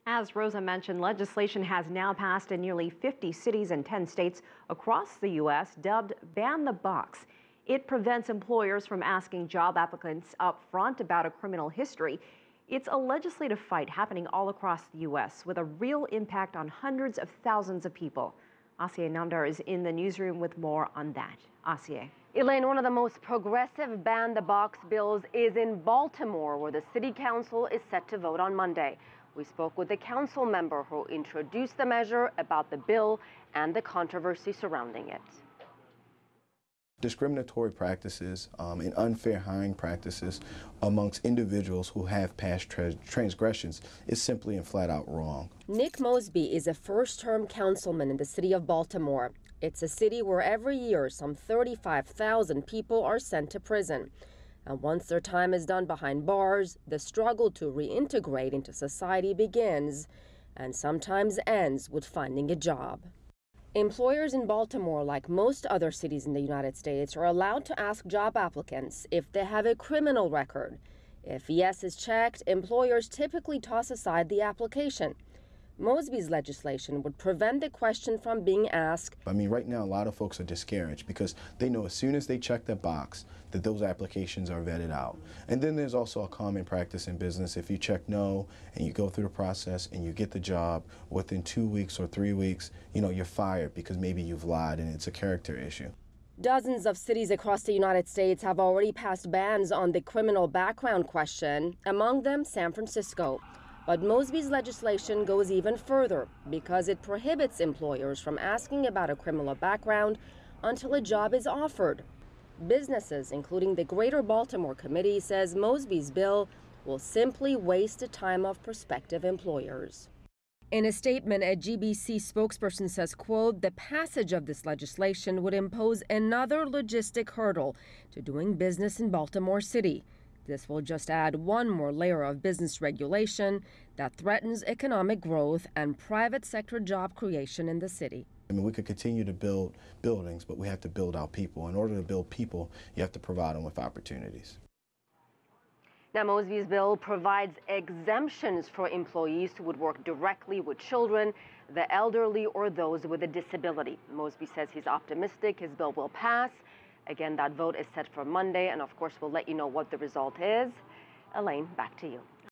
As Rosa mentioned, legislation has now passed in nearly 50 cities and 10 states across the U.S., dubbed Ban the Box. It prevents employers from asking job applicants up front about a criminal history. It's a legislative fight happening all across the U.S. with a real impact on hundreds of thousands of people. Asieh Namdar is in the newsroom with more on that. Asieh. Elaine, one of the most progressive Ban the Box bills is in Baltimore, where the city council is set to vote on Monday. We spoke with the council member who introduced the measure, about the bill and the controversy surrounding it. Discriminatory practices and unfair hiring practices amongst individuals who have past transgressions is simply and flat out wrong. Nick Mosby is a first-term councilman in the city of Baltimore. It's a city where every year some 35,000 people are sent to prison. And once their time is done behind bars, the struggle to reintegrate into society begins and sometimes ends with finding a job. Employers in Baltimore, like most other cities in the United States, are allowed to ask job applicants if they have a criminal record. If yes is checked, employers typically toss aside the application. Mosby's legislation would prevent the question from being asked. I mean, right now, a lot of folks are discouraged because they know as soon as they check that box that those applications are vetted out. And then there's also a common practice in business. If you check no and you go through the process and you get the job within 2 weeks or 3 weeks, you're fired because maybe you've lied and it's a character issue. Dozens of cities across the United States have already passed bans on the criminal background question, among them San Francisco. But Mosby's legislation goes even further because it prohibits employers from asking about a criminal background until a job is offered. Businesses, including the Greater Baltimore Committee, says Mosby's bill will simply waste the time of prospective employers. In a statement, a GBC spokesperson says, quote, the passage of this legislation would impose another logistic hurdle to doing business in Baltimore City. This will just add one more layer of business regulation that threatens economic growth and private sector job creation in the city. I mean, we could continue to build buildings, but we have to build our people. In order to build people, you have to provide them with opportunities. Now, Mosby's bill provides exemptions for employees who would work directly with children, the elderly, or those with a disability. Mosby says he's optimistic his bill will pass. Again, that vote is set for Monday, and of course, we'll let you know what the result is. Elaine, back to you.